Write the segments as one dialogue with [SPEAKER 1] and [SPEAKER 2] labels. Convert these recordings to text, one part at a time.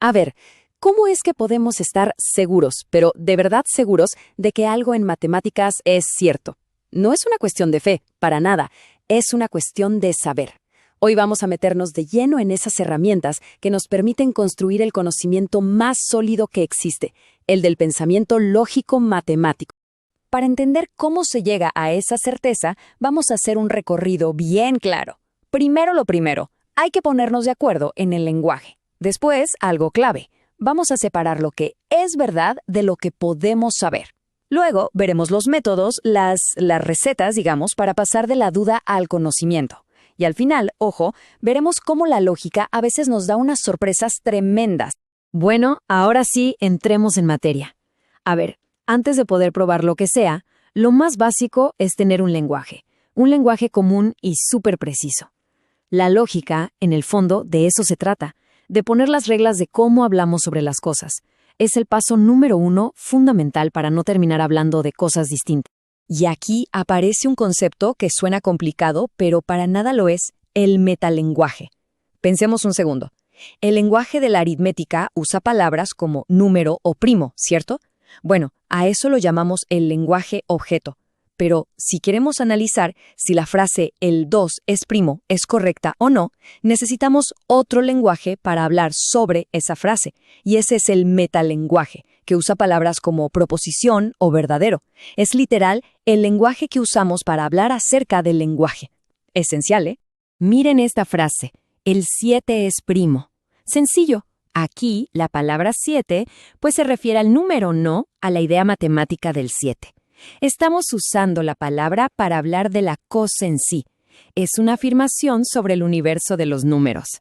[SPEAKER 1] A ver, ¿cómo es que podemos estar seguros, pero de verdad seguros, de que algo en matemáticas es cierto? No es una cuestión de fe, para nada, es una cuestión de saber. Hoy vamos a meternos de lleno en esas herramientas que nos permiten construir el conocimiento más sólido que existe, el del pensamiento lógico matemático. Para entender cómo se llega a esa certeza, vamos a hacer un recorrido bien claro. Primero lo primero, hay que ponernos de acuerdo en el lenguaje. Después, algo clave. Vamos a separar lo que es verdad de lo que podemos saber. Luego, veremos los métodos, las recetas, digamos, para pasar de la duda al conocimiento. Y al final, ojo, veremos cómo la lógica a veces nos da unas sorpresas tremendas.
[SPEAKER 2] Bueno, ahora sí, entremos en materia. A ver, antes de poder probar lo que sea, lo más básico es tener un lenguaje común y súper preciso. La lógica, en el fondo, de eso se trata, de poner las reglas de cómo hablamos sobre las cosas. Es el paso número 1 fundamental para no terminar hablando de cosas distintas.
[SPEAKER 1] Y aquí aparece un concepto que suena complicado, pero para nada lo es, el metalenguaje. Pensemos un segundo. El lenguaje de la aritmética usa palabras como número o primo, ¿cierto? Bueno, a eso lo llamamos el lenguaje objeto. Pero si queremos analizar si la frase el 2 es primo es correcta o no, necesitamos otro lenguaje para hablar sobre esa frase, y ese es el metalenguaje, que usa palabras como proposición o verdadero. Es literal el lenguaje que usamos para hablar acerca del lenguaje. Esencial, ¿eh?
[SPEAKER 2] Miren esta frase, el 7 es primo. Sencillo. Aquí, la palabra 7, pues se refiere al número, no a la idea matemática del 7. Estamos usando la palabra para hablar de la cosa en sí. Es una afirmación sobre el universo de los números.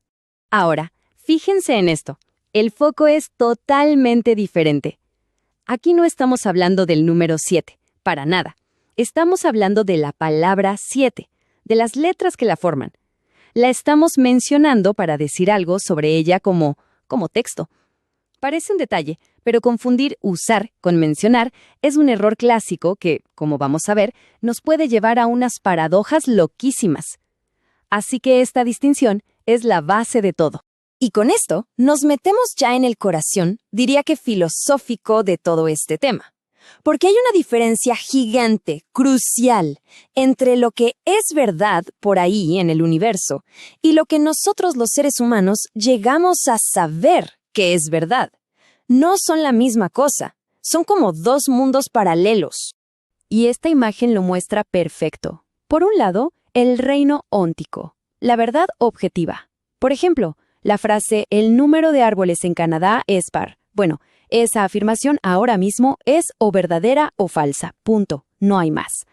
[SPEAKER 1] Ahora, fíjense en esto. El foco es totalmente diferente. Aquí no estamos hablando del número 7, para nada. Estamos hablando de la palabra 7, de las letras que la forman. La estamos mencionando para decir algo sobre ella como texto. Parece un detalle, pero confundir usar con mencionar es un error clásico que, como vamos a ver, nos puede llevar a unas paradojas loquísimas. Así que esta distinción es la base de todo. Y con esto nos metemos ya en el corazón, diría que filosófico, de todo este tema. Porque hay una diferencia gigante, crucial, entre lo que es verdad por ahí en el universo y lo que nosotros los seres humanos llegamos a saber que es verdad. No son la misma cosa, son como dos mundos paralelos. Y esta imagen lo muestra perfecto. Por un lado, el reino óntico, la verdad objetiva. Por ejemplo, la frase «el número de árboles en Canadá es par». Bueno, esa afirmación ahora mismo es o verdadera o falsa, punto, no hay más.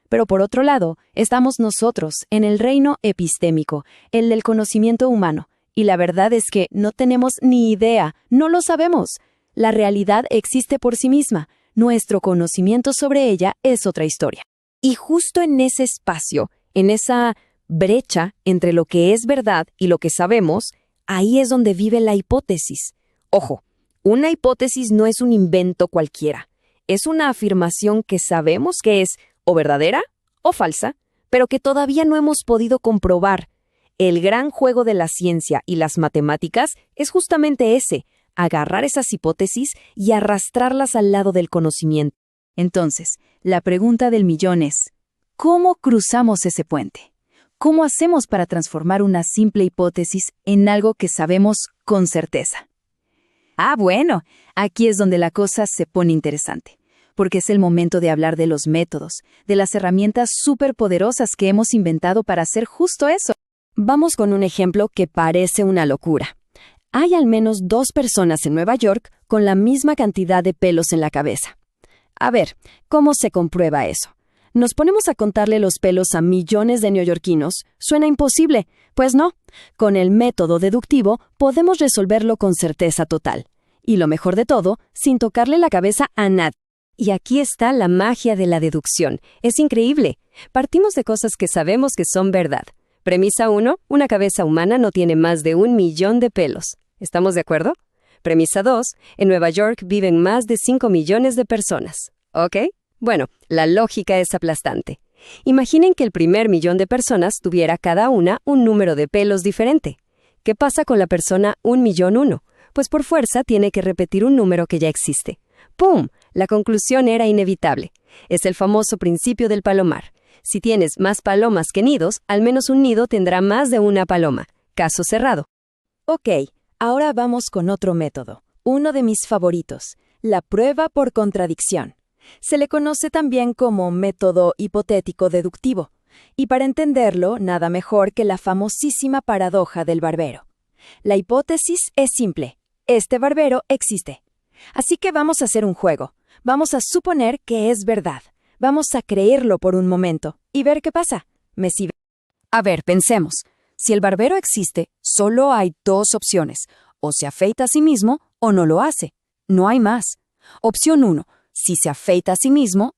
[SPEAKER 1] Pero por otro lado, estamos nosotros en el reino epistémico, el del conocimiento humano. Y la verdad es que no tenemos ni idea, no lo sabemos. La realidad existe por sí misma. Nuestro conocimiento sobre ella es otra historia. Y justo en ese espacio, en esa brecha entre lo que es verdad y lo que sabemos, ahí es donde vive la hipótesis. Ojo, una hipótesis no es un invento cualquiera. Es una afirmación que sabemos que es o verdadera o falsa, pero que todavía no hemos podido comprobar. El gran juego de la ciencia y las matemáticas es justamente ese, agarrar esas hipótesis y arrastrarlas al lado del conocimiento. Entonces, la pregunta del millón es, ¿cómo cruzamos ese puente? ¿Cómo hacemos para transformar una simple hipótesis en algo que sabemos con certeza? Bueno, aquí es donde la cosa se pone interesante, porque es el momento de hablar de los métodos, de las herramientas superpoderosas que hemos inventado para hacer justo eso. Vamos con un ejemplo que parece una locura. Hay al menos 2 personas en Nueva York con la misma cantidad de pelos en la cabeza. A ver, ¿cómo se comprueba eso? ¿Nos ponemos a contarle los pelos a millones de neoyorquinos? Suena imposible. Pues no. Con el método deductivo podemos resolverlo con certeza total. Y lo mejor de todo, sin tocarle la cabeza a nadie. Y aquí está la magia de la deducción. Es increíble. Partimos de cosas que sabemos que son verdad. Premisa 1, una cabeza humana no tiene más de 1 millón de pelos. ¿Estamos de acuerdo? Premisa 2, en Nueva York viven más de 5 millones de personas. ¿Ok? Bueno, la lógica es aplastante. Imaginen que el primer millón de personas tuviera cada una un número de pelos diferente. ¿Qué pasa con la persona 1.000.001? Pues por fuerza tiene que repetir un número que ya existe. ¡Pum! La conclusión era inevitable. Es el famoso principio del palomar. Si tienes más palomas que nidos, al menos un nido tendrá más de una paloma. Caso cerrado.
[SPEAKER 2] Ok, ahora vamos con otro método, uno de mis favoritos, la prueba por contradicción. Se le conoce también como método hipotético deductivo, y para entenderlo, nada mejor que la famosísima paradoja del barbero. La hipótesis es simple, este barbero existe. Así que vamos a hacer un juego, vamos a suponer que es verdad, vamos a creerlo por un momento y ver qué pasa. ¿Me sigue?
[SPEAKER 1] A ver, pensemos. Si el barbero existe, solo hay dos opciones. O se afeita a sí mismo o no lo hace. No hay más. Opción 1. Si se afeita a sí mismo,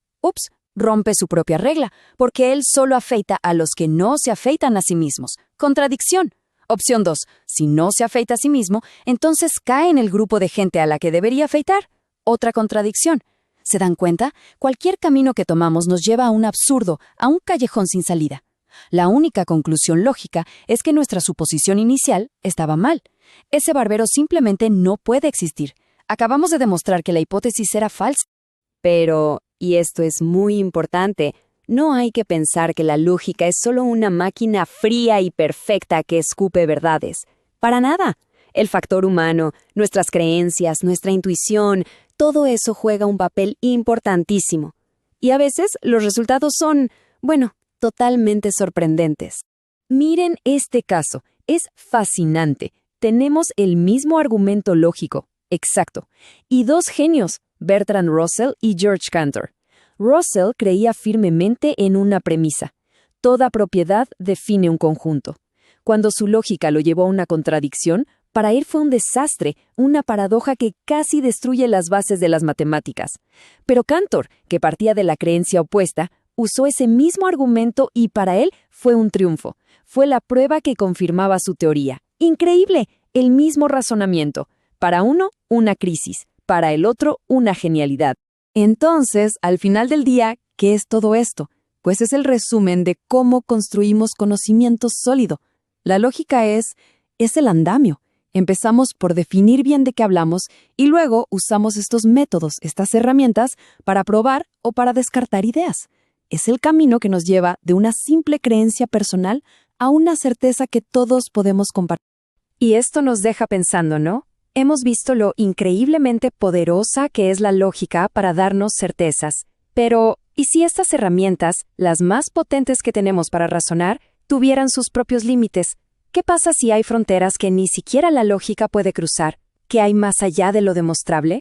[SPEAKER 1] rompe su propia regla, porque él solo afeita a los que no se afeitan a sí mismos. Contradicción. Opción 2. Si no se afeita a sí mismo, entonces cae en el grupo de gente a la que debería afeitar. Otra contradicción. ¿Se dan cuenta? Cualquier camino que tomamos nos lleva a un absurdo, a un callejón sin salida. La única conclusión lógica es que nuestra suposición inicial estaba mal. Ese barbero simplemente no puede existir. Acabamos de demostrar que la hipótesis era falsa. Pero, y esto es muy importante, no hay que pensar que la lógica es solo una máquina fría y perfecta que escupe verdades. Para nada. El factor humano, nuestras creencias, nuestra intuición, todo eso juega un papel importantísimo. Y a veces los resultados son, totalmente sorprendentes. Miren este caso, es fascinante. Tenemos el mismo argumento lógico, exacto, y dos genios, Bertrand Russell y George Cantor. Russell creía firmemente en una premisa: toda propiedad define un conjunto. Cuando su lógica lo llevó a una contradicción, para él fue un desastre, una paradoja que casi destruye las bases de las matemáticas. Pero Cantor, que partía de la creencia opuesta, usó ese mismo argumento y para él fue un triunfo. Fue la prueba que confirmaba su teoría. ¡Increíble! El mismo razonamiento. Para uno, una crisis. Para el otro, una genialidad. Entonces, al final del día, ¿qué es todo esto? Pues es el resumen de cómo construimos conocimiento sólido. La lógica es el andamio. Empezamos por definir bien de qué hablamos y luego usamos estos métodos, estas herramientas, para probar o para descartar ideas. Es el camino que nos lleva de una simple creencia personal a una certeza que todos podemos compartir. Y esto nos deja pensando, ¿no? Hemos visto lo increíblemente poderosa que es la lógica para darnos certezas. Pero, ¿y si estas herramientas, las más potentes que tenemos para razonar, tuvieran sus propios límites? ¿Qué pasa si hay fronteras que ni siquiera la lógica puede cruzar? ¿Qué hay más allá de lo demostrable?